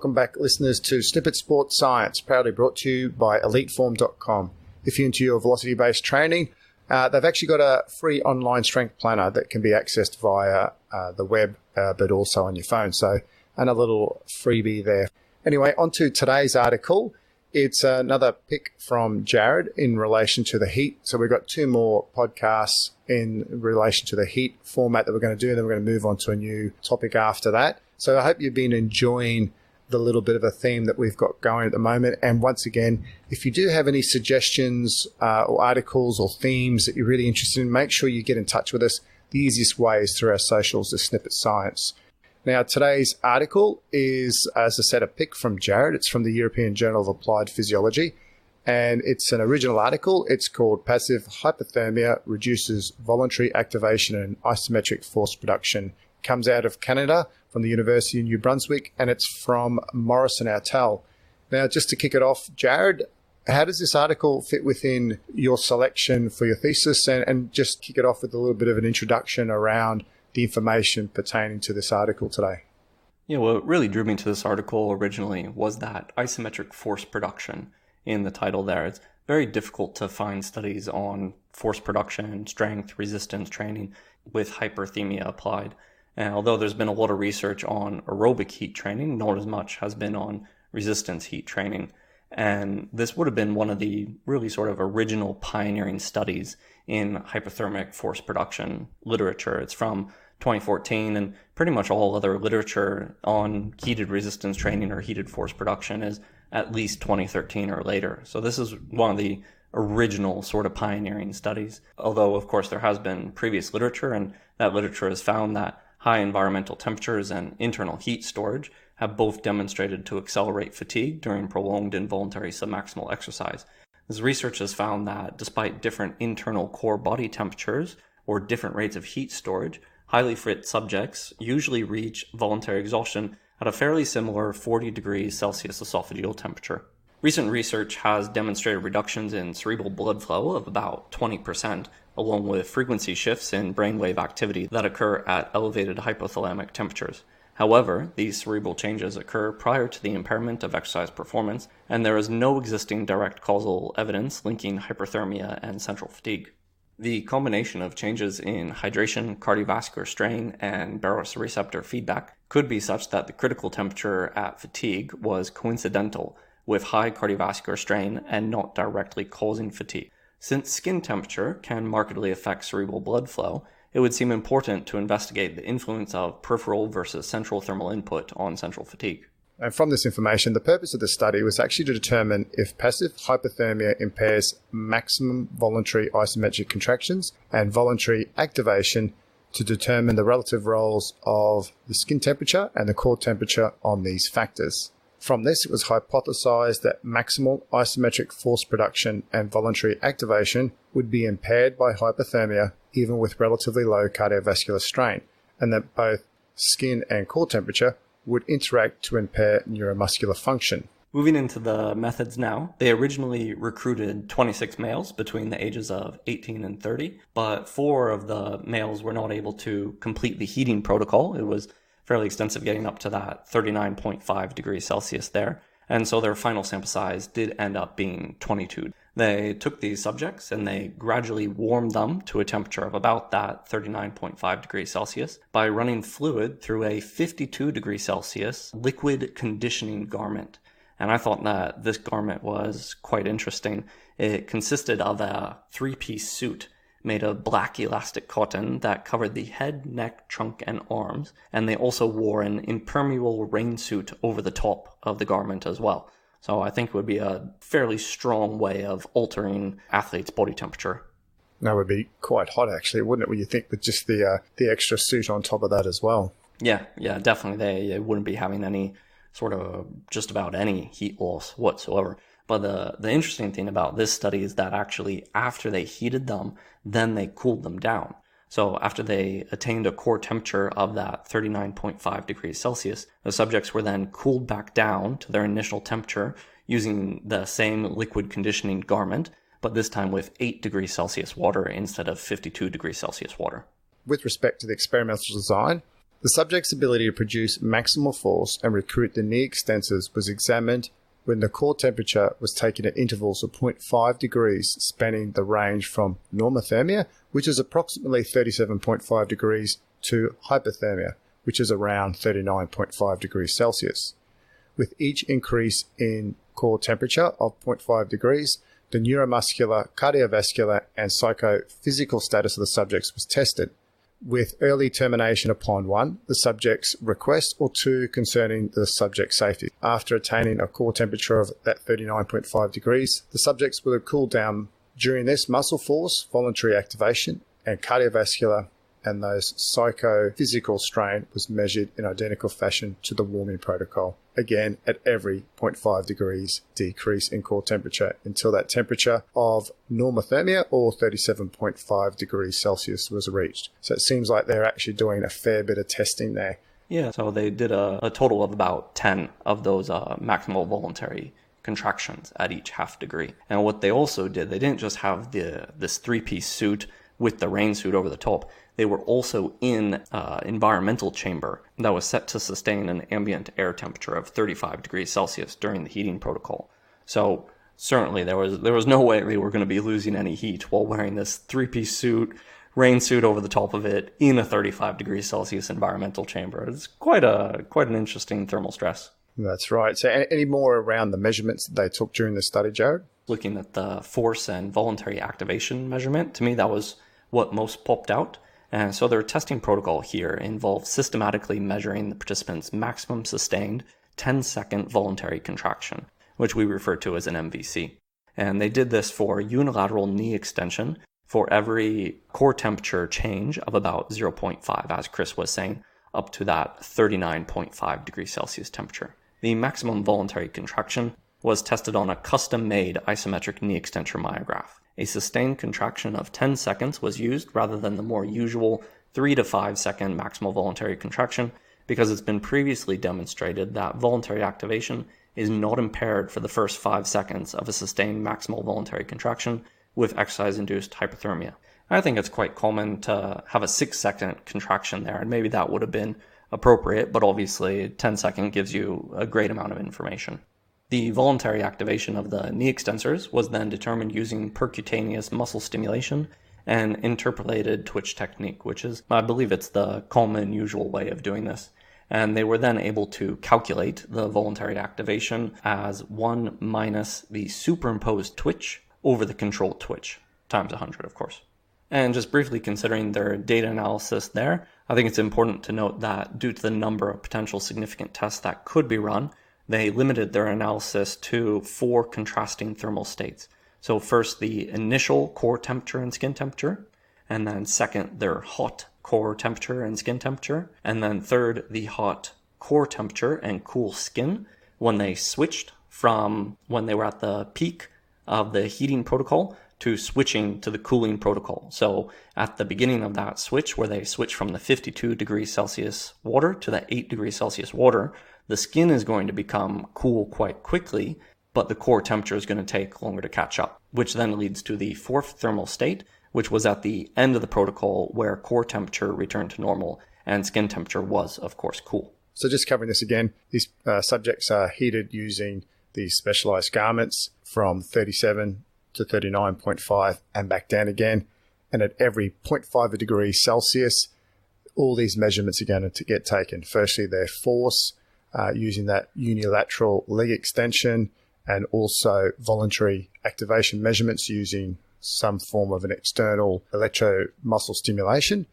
welcome back listeners to Snippit Sports Science, proudly brought to you by eliteform.com. If you're into your velocity-based training, they've actually got a free online strength planner that can be accessed via the web, but also on your phone. So, and a little freebie there. Anyway, on to today's article. It's another pick from Jared in relation to the heat. So we've got two more podcasts in relation to the heat format that we're going to do. Then we're going to move on to a new topic after that. So I hope you've been enjoying the little bit of a theme that we've got going at the moment. And once again, if you do have any suggestions or articles or themes that you're really interested in, make sure you get in touch with us. The easiest way is through our socials, the Snippet Science. Now, today's article is, as I said, a pick from Jared. It's from the European Journal of Applied Physiology, and it's an original article. It's called Passive Hyperthermia Reduces Voluntary Activation and Isometric Force Production. It comes out of Canada from the University of New Brunswick, and it's from Morrison, Appl. Now, just to kick it off, Jared, how does this article fit within your selection for your thesis? And just kick it off with a little bit of an introduction around the information pertaining to this article today. Yeah, what really drew me to this article originally was that isometric force production in the title there. It's very difficult to find studies on force production, strength, resistance training with hyperthermia applied. And although there's been a lot of research on aerobic heat training, not as much has been on resistance heat training. And this would have been one of the really sort of original pioneering studies in hyperthermic force production literature. It's from 2014, and pretty much all other literature on heated resistance training or heated force production is at least 2013 or later. So this is one of the original sort of pioneering studies. Although, of course, there has been previous literature, and that literature has found that high environmental temperatures and internal heat storage have both demonstrated to accelerate fatigue during prolonged involuntary submaximal exercise. This research has found that despite different internal core body temperatures or different rates of heat storage, highly fit subjects usually reach voluntary exhaustion at a fairly similar 40 degrees Celsius esophageal temperature. Recent research has demonstrated reductions in cerebral blood flow of about 20%, along with frequency shifts in brainwave activity that occur at elevated hypothalamic temperatures. However, these cerebral changes occur prior to the impairment of exercise performance, and there is no existing direct causal evidence linking hyperthermia and central fatigue. The combination of changes in hydration, cardiovascular strain, and baroreceptor feedback could be such that the critical temperature at fatigue was coincidental with high cardiovascular strain and not directly causing fatigue. Since skin temperature can markedly affect cerebral blood flow, it would seem important to investigate the influence of peripheral versus central thermal input on central fatigue. And from this information, the purpose of the study was actually to determine if passive hyperthermia impairs maximum voluntary isometric contractions and voluntary activation to determine the relative roles of the skin temperature and the core temperature on these factors. From this, it was hypothesized that maximal isometric force production and voluntary activation would be impaired by hypothermia even with relatively low cardiovascular strain, and that both skin and core temperature would interact to impair neuromuscular function. Moving into the methods now, they originally recruited 26 males between the ages of 18 and 30, but 4 of the males were not able to complete the heating protocol. It was fairly extensive, getting up to that 39.5 degrees Celsius there. And so their final sample size did end up being 22. They took these subjects and they gradually warmed them to a temperature of about that 39.5 degrees Celsius by running fluid through a 52 degrees Celsius liquid conditioning garment. And I thought that this garment was quite interesting. It consisted of a 3-piece suit made of black elastic cotton that covered the head, neck, trunk, and arms, and they also wore an impermeable rain suit over the top of the garment as well. So I think it would be a fairly strong way of altering athletes' body temperature. That would be quite hot, actually, wouldn't it, when you think with just the extra suit on top of that as well? Yeah, definitely. They wouldn't be having any sort of just about any heat loss whatsoever. But the interesting thing about this study is that actually after they heated them, then they cooled them down. So after they attained a core temperature of that 39.5 degrees Celsius, the subjects were then cooled back down to their initial temperature using the same liquid conditioning garment, but this time with 8 degrees Celsius water instead of 52 degrees Celsius water. With respect to the experimental design, The subject's ability to produce maximal force and recruit the knee extensors was examined when the core temperature was taken at intervals of 0.5 degrees, spanning the range from normothermia, which is approximately 37.5 degrees, to hyperthermia, which is around 39.5 degrees Celsius. With each increase in core temperature of 0.5 degrees, the neuromuscular, cardiovascular, and psychophysical status of the subjects was tested, with early termination upon 1, the subject's request, or 2, concerning the subject's safety. After attaining a core temperature of that 39.5 degrees, the subjects will have cooled down. During this, muscle force, voluntary activation, and cardiovascular and those psychophysical strain was measured in identical fashion to the warming protocol. Again, at every 0.5 degrees decrease in core temperature until that temperature of normothermia, or 37.5 degrees Celsius, was reached. So it seems like they're actually doing a fair bit of testing there. Yeah, so they did a total of about 10 of those maximal voluntary contractions at each half degree. And what they also did, they didn't just have this three-piece suit with the rain suit over the top. They were also in environmental chamber that was set to sustain an ambient air temperature of 35 degrees Celsius during the heating protocol. So certainly there was no way they were going to be losing any heat while wearing this three-piece suit, rain suit over the top of it, in a 35 degrees Celsius environmental chamber. It's quite an interesting thermal stress. That's right. So any more around the measurements that they took during the study, Jared? Looking at the force and voluntary activation measurement, to me that was what most popped out. And so their testing protocol here involved systematically measuring the participant's maximum sustained 10-second voluntary contraction, which we refer to as an MVC. And they did this for unilateral knee extension for every core temperature change of about 0.5, as Chris was saying, up to that 39.5 degrees Celsius temperature. The maximum voluntary contraction was tested on a custom-made isometric knee extension myograph. A sustained contraction of 10 seconds was used rather than the more usual 3 to 5 second maximal voluntary contraction, because it's been previously demonstrated that voluntary activation is not impaired for the first 5 seconds of a sustained maximal voluntary contraction with exercise-induced hyperthermia. I think it's quite common to have a 6-second contraction there, and maybe that would have been appropriate, but obviously 10 second gives you a great amount of information. The voluntary activation of the knee extensors was then determined using percutaneous muscle stimulation and interpolated twitch technique, which is, I believe it's the common, usual way of doing this. And they were then able to calculate the voluntary activation as 1 minus the superimposed twitch over the controlled twitch, times 100, of course. And just briefly considering their data analysis there, I think it's important to note that due to the number of potential significant tests that could be run, they limited their analysis to 4 contrasting thermal states. So first, the initial core temperature and skin temperature, and then second, their hot core temperature and skin temperature, and then third, the hot core temperature and cool skin when they switched from when they were at the peak of the heating protocol to switching to the cooling protocol. So at the beginning of that switch, where they switch from the 52 degrees Celsius water to the 8 degrees Celsius water, the skin is going to become cool quite quickly, but the core temperature is going to take longer to catch up, which then leads to the fourth thermal state, which was at the end of the protocol where core temperature returned to normal and skin temperature was, of course, cool. So just covering this again, these subjects are heated using these specialized garments from 37 to 39.5 and back down again. And at every 0.5 degrees Celsius, all these measurements are going to get taken. Firstly, their force, using that unilateral leg extension, and also voluntary activation measurements using some form of an external electromuscle stimulation.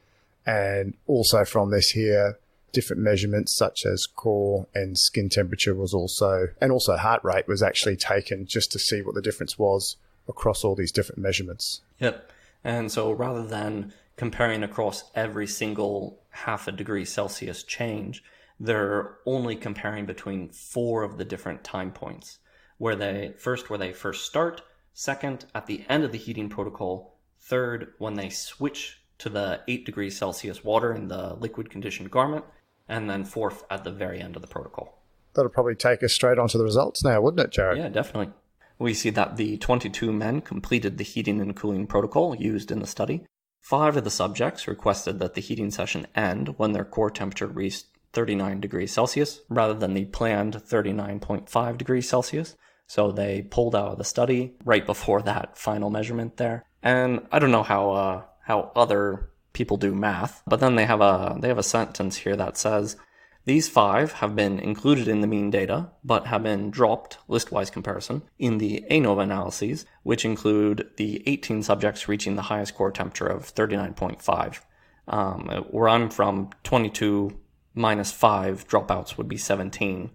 And also from this here, different measurements such as core and skin temperature was also, and also heart rate was actually taken just to see what the difference was across all these different measurements. Yep. And so rather than comparing across every single half a degree Celsius change, they're only comparing between 4 of the different time points, where they first start, second at the end of the heating protocol, third when they switch to the 8 degrees Celsius water in the liquid conditioned garment, and then fourth at the very end of the protocol. That'll probably take us straight onto the results now, wouldn't it, Jared? Yeah, definitely. We see that the 22 men completed the heating and cooling protocol used in the study. 5 of the subjects requested that the heating session end when their core temperature reached 39 degrees Celsius rather than the planned 39.5 degrees Celsius. So they pulled out of the study right before that final measurement there. And I don't know how other people do math, but then they have a sentence here that says, these 5 have been included in the mean data, but have been dropped, listwise comparison, in the ANOVA analyses, which include the 18 subjects reaching the highest core temperature of 39.5. Where I'm from, 22 minus 5 dropouts would be 17,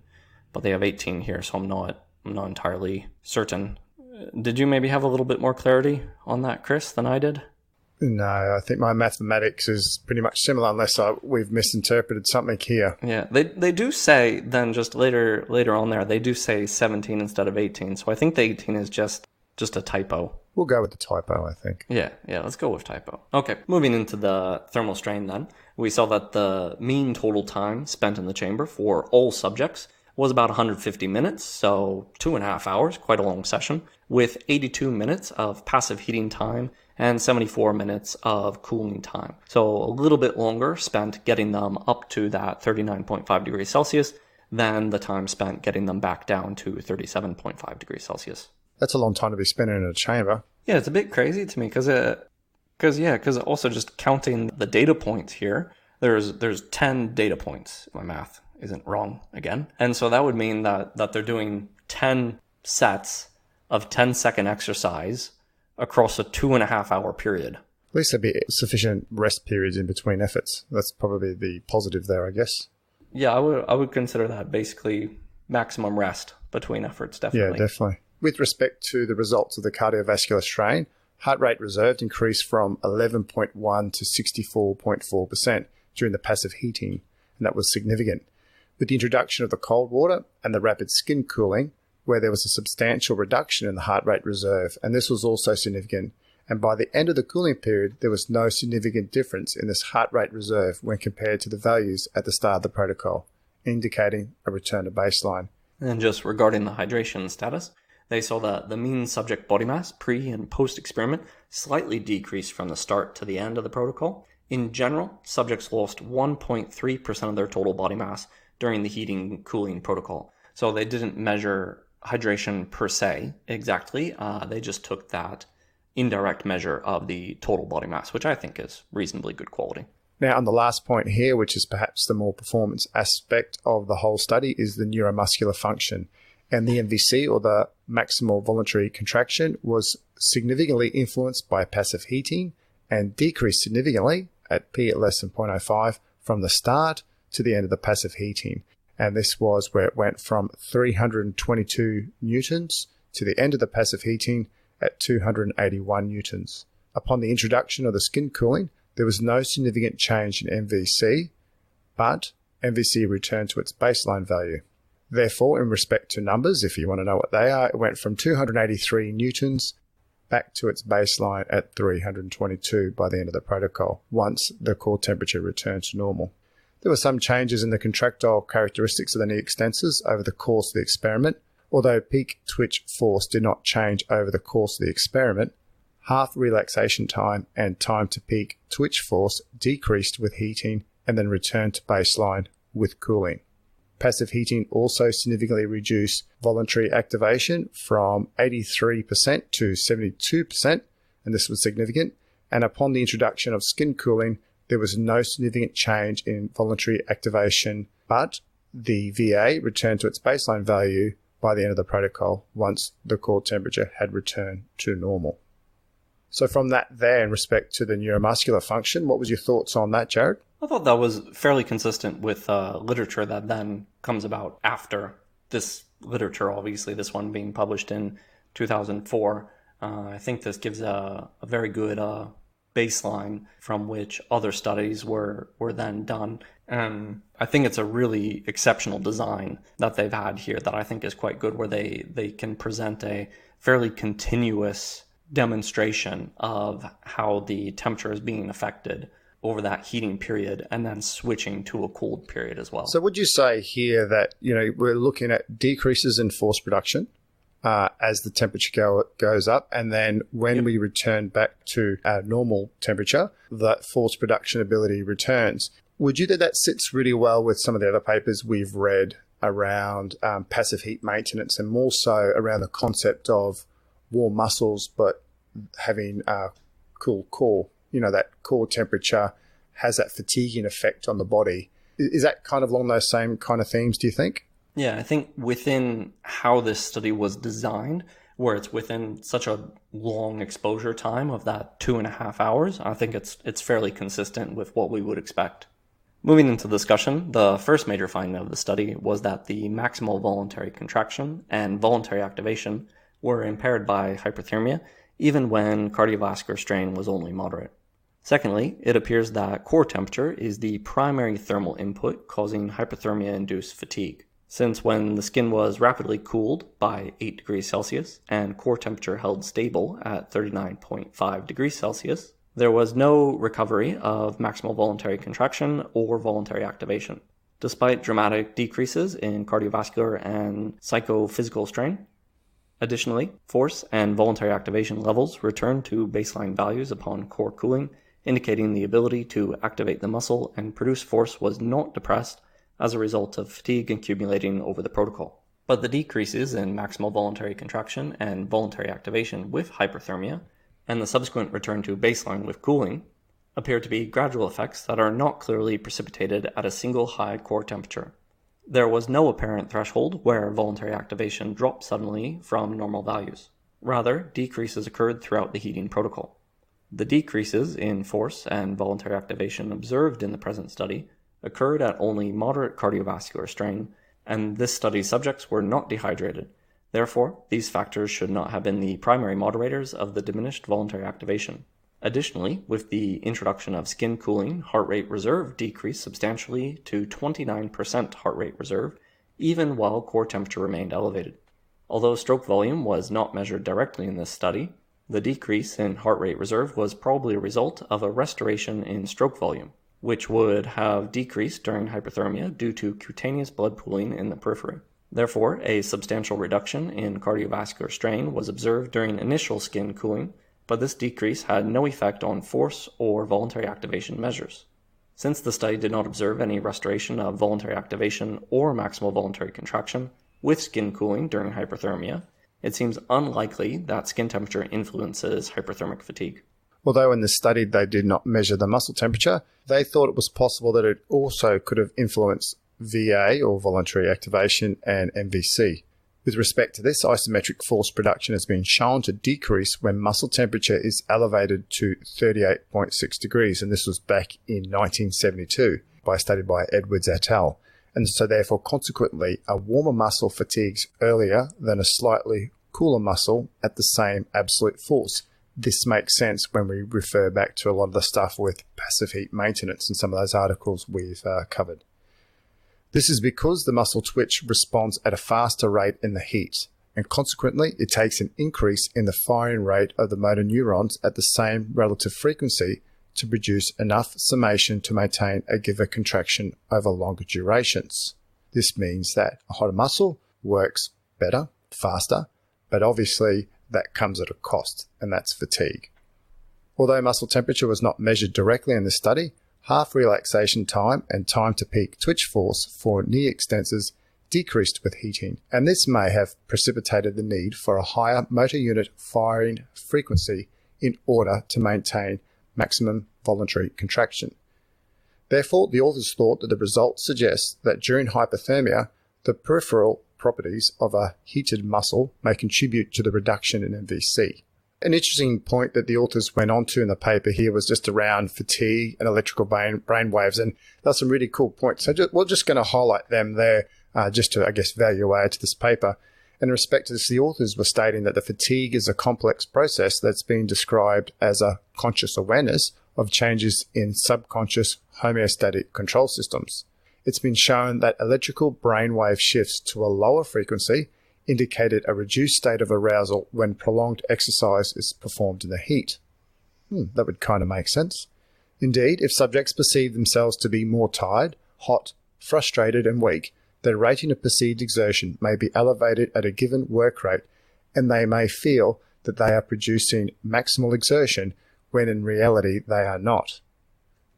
but they have 18 here, so I'm not entirely certain. Did you maybe have a little bit more clarity on that, Chris, than I did? No, I think my mathematics is pretty much similar unless we've misinterpreted something here. Yeah, they do say then just later on there, they do say 17 instead of 18. So I think the 18 is just a typo. We'll go with the typo, I think. Yeah, let's go with typo. Okay, moving into the thermal strain then. We saw that the mean total time spent in the chamber for all subjects was about 150 minutes, so 2.5 hours, quite a long session, with 82 minutes of passive heating time and 74 minutes of cooling time. So a little bit longer spent getting them up to that 39.5 degrees Celsius than the time spent getting them back down to 37.5 degrees Celsius. That's a long time to be spending in a chamber. Yeah, it's a bit crazy to me because also just counting the data points here, there's 10 data points. My math isn't wrong again. And so that would mean that they're doing 10 sets of 10-second exercise across a 2.5 hour period. At least there'd be sufficient rest periods in between efforts. That's probably the positive there, I guess. Yeah, I would consider that basically maximum rest between efforts, definitely. Yeah, definitely. With respect to the results of the cardiovascular strain, heart rate reserved increased from 11.1 to 64.4% during the passive heating, and that was significant. With the introduction of the cold water and the rapid skin cooling, where there was a substantial reduction in the heart rate reserve, and this was also significant. And by the end of the cooling period, there was no significant difference in this heart rate reserve when compared to the values at the start of the protocol, indicating a return to baseline. And just regarding the hydration status, they saw that the mean subject body mass pre and post experiment slightly decreased from the start to the end of the protocol. In general, subjects lost 1.3% of their total body mass during the heating cooling protocol. So they didn't measure hydration per se exactly. They just took that indirect measure of the total body mass, which I think is reasonably good quality. Now, on the last point here, which is perhaps the more performance aspect of the whole study, is the neuromuscular function. And the MVC, or the maximal voluntary contraction, was significantly influenced by passive heating and decreased significantly at P at less than 0.05 from the start to the end of the passive heating. And this was where it went from 322 newtons to the end of the passive heating at 281 newtons. Upon the introduction of the skin cooling, there was no significant change in MVC, but MVC returned to its baseline value. Therefore, in respect to numbers, if you want to know what they are, it went from 283 newtons back to its baseline at 322 by the end of the protocol, once the core temperature returned to normal. There were some changes in the contractile characteristics of the knee extensors over the course of the experiment. Although peak twitch force did not change over the course of the experiment, half relaxation time and time to peak twitch force decreased with heating and then returned to baseline with cooling. Passive heating also significantly reduced voluntary activation from 83% to 72%, and this was significant. And upon the introduction of skin cooling, there was no significant change in voluntary activation, but the VA returned to its baseline value by the end of the protocol once the core temperature had returned to normal. So from that there, in respect to the neuromuscular function, what was your thoughts on that, Jared? I thought that was fairly consistent with literature that then comes about after this literature, obviously this one being published in 2004. I think this gives a very good baseline from which other studies were then done. And I think it's a really exceptional design that they've had here that I think is quite good, where they can present a fairly continuous demonstration of how the temperature is being affected over that heating period and then switching to a cooled period as well. So would you say here that, we're looking at decreases in force production, as the temperature goes up. And then when we return back to our normal temperature, that force production ability returns. Would you say that sits really well with some of the other papers we've read around passive heat maintenance, and more so around the concept of warm muscles but having a cool core? That core temperature has that fatiguing effect on the body. Is that kind of along those same kind of themes, do you think? Yeah, I think within how this study was designed, where it's within such a long exposure time of that 2.5 hours, I think it's fairly consistent with what we would expect. Moving into discussion, the first major finding of the study was that the maximal voluntary contraction and voluntary activation were impaired by hyperthermia, even when cardiovascular strain was only moderate. Secondly, it appears that core temperature is the primary thermal input causing hyperthermia-induced fatigue, since when the skin was rapidly cooled by 8 degrees Celsius and core temperature held stable at 39.5 degrees Celsius, there was no recovery of maximal voluntary contraction or voluntary activation, despite dramatic decreases in cardiovascular and psychophysical strain. Additionally, force and voluntary activation levels returned to baseline values upon core cooling, indicating the ability to activate the muscle and produce force was not depressed as a result of fatigue accumulating over the protocol. But the decreases in maximal voluntary contraction and voluntary activation with hyperthermia, and the subsequent return to baseline with cooling, appear to be gradual effects that are not clearly precipitated at a single high core temperature. There was no apparent threshold where voluntary activation dropped suddenly from normal values. Rather, decreases occurred throughout the heating protocol. The decreases in force and voluntary activation observed in the present study occurred at only moderate cardiovascular strain, and this study's subjects were not dehydrated. Therefore, these factors should not have been the primary moderators of the diminished voluntary activation. Additionally, with the introduction of skin cooling, heart rate reserve decreased substantially to 29% heart rate reserve, even while core temperature remained elevated. Although stroke volume was not measured directly in this study, the decrease in heart rate reserve was probably a result of a restoration in stroke volume, which would have decreased during hyperthermia due to cutaneous blood pooling in the periphery. Therefore, a substantial reduction in cardiovascular strain was observed during initial skin cooling, but this decrease had no effect on force or voluntary activation measures. Since the study did not observe any restoration of voluntary activation or maximal voluntary contraction with skin cooling during hyperthermia, it seems unlikely that skin temperature influences hyperthermic fatigue. Although in the study they did not measure the muscle temperature, they thought it was possible that it also could have influenced VA, or voluntary activation, and MVC. With respect to this, isometric force production has been shown to decrease when muscle temperature is elevated to 38.6 degrees, and this was back in 1972 by a study by Edwards et al. And so therefore, consequently, a warmer muscle fatigues earlier than a slightly cooler muscle at the same absolute force. This makes sense when we refer back to a lot of the stuff with passive heat maintenance and some of those articles we've covered. This is because the muscle twitch responds at a faster rate in the heat, and consequently it takes an increase in the firing rate of the motor neurons at the same relative frequency to produce enough summation to maintain a given contraction over longer durations. This means that a hotter muscle works better, faster, but obviously that comes at a cost, and that's fatigue. Although muscle temperature was not measured directly in this study, half relaxation time and time to peak twitch force for knee extensors decreased with heating, and this may have precipitated the need for a higher motor unit firing frequency in order to maintain maximum voluntary contraction. Therefore, the authors thought that the results suggest that during hypothermia, the peripheral properties of a heated muscle may contribute to the reduction in MVC. An interesting point that the authors went on to in the paper here was just around fatigue and electrical brain waves, and that's some really cool points. So we're just going to highlight them there just to, value add to this paper. In respect to this, the authors were stating that the fatigue is a complex process that's been described as a conscious awareness of changes in subconscious homeostatic control systems. It's been shown that electrical brainwave shifts to a lower frequency indicated a reduced state of arousal when prolonged exercise is performed in the heat. That would kind of make sense. Indeed, if subjects perceive themselves to be more tired, hot, frustrated and weak, their rating of perceived exertion may be elevated at a given work rate, and they may feel that they are producing maximal exertion when in reality they are not.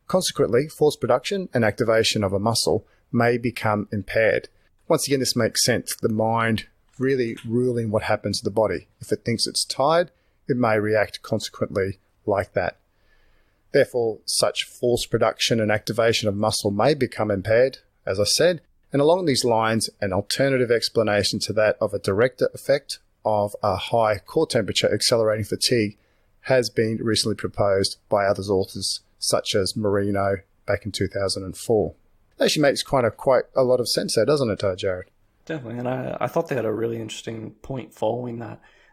Consequently, force production and activation of a muscle may become impaired. Once again, this makes sense. The mind really ruling what happens to the body. If it thinks it's tired, it may react consequently like that. Therefore, such force production and activation of muscle may become impaired, as I said, and along these lines, an alternative explanation to that of a direct effect of a high core temperature accelerating fatigue has been recently proposed by other authors, such as Marino back in 2004. Actually makes quite a lot of sense there, doesn't it, Jared? Definitely, and I thought they had a really interesting point following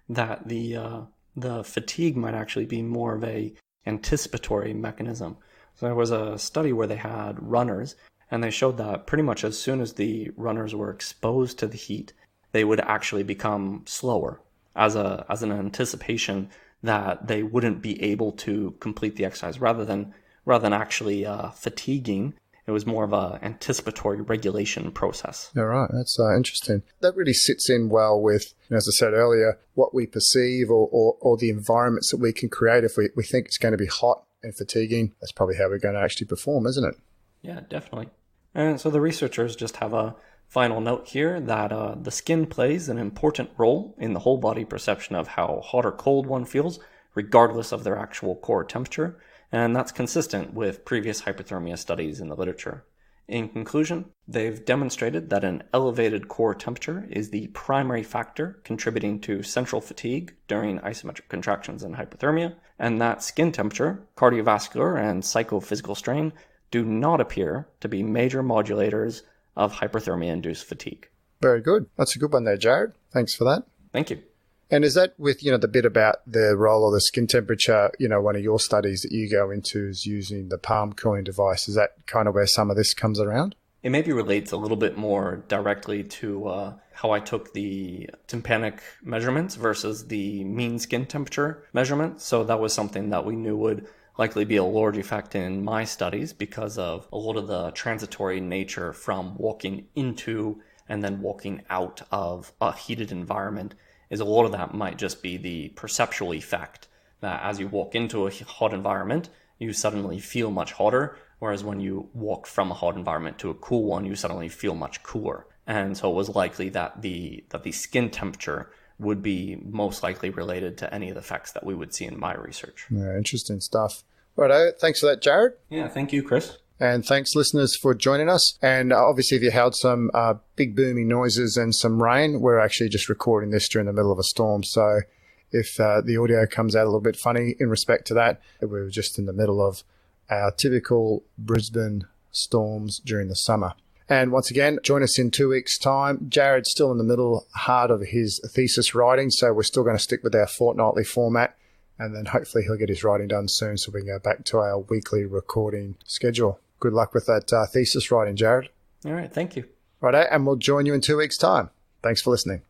that the fatigue might actually be more of a anticipatory mechanism. So there was a study where they had runners, and they showed that pretty much as soon as the runners were exposed to the heat, they would actually become slower as an anticipation that they wouldn't be able to complete the exercise rather than actually fatiguing. It was more of an anticipatory regulation process. All right, that's interesting. That really sits in well with, as I said earlier, what we perceive or the environments that we can create. If we think it's going to be hot and fatiguing, that's probably how we're going to actually perform, isn't it? Yeah, definitely. And so the researchers just have a final note here that the skin plays an important role in the whole body perception of how hot or cold one feels, regardless of their actual core temperature. And that's consistent with previous hyperthermia studies in the literature. In conclusion, they've demonstrated that an elevated core temperature is the primary factor contributing to central fatigue during isometric contractions and hypothermia, and that skin temperature, cardiovascular, and psychophysical strain do not appear to be major modulators of hyperthermia-induced fatigue. Very good. That's a good one there, Jared. Thanks for that. Thank you. And is that with, the bit about the role of the skin temperature, one of your studies that you go into is using the palm cooling device. Is that kind of where some of this comes around? It maybe relates a little bit more directly to how I took the tympanic measurements versus the mean skin temperature measurement. So that was something that we knew would likely be a large effect in my studies because of a lot of the transitory nature from walking into and then walking out of a heated environment. Is a lot of that might just be the perceptual effect that as you walk into a hot environment, you suddenly feel much hotter, whereas when you walk from a hot environment to a cool one, you suddenly feel much cooler. And so it was likely that the skin temperature would be most likely related to any of the effects that we would see in my research. Yeah, interesting stuff. Righto, thanks for that, Jared. Yeah, thank you, Chris. And thanks, listeners, for joining us. And obviously, if you held some big booming noises and some rain, we're actually just recording this during the middle of a storm. So if the audio comes out a little bit funny in respect to that, we're just in the middle of our typical Brisbane storms during the summer. And once again, join us in 2 weeks' time. Jared's still in the heart of his thesis writing, so we're still going to stick with our fortnightly format. And then hopefully he'll get his writing done soon so we can go back to our weekly recording schedule. Good luck with that thesis writing, Jared. All right, thank you. Righto, and we'll join you in 2 weeks' time. Thanks for listening.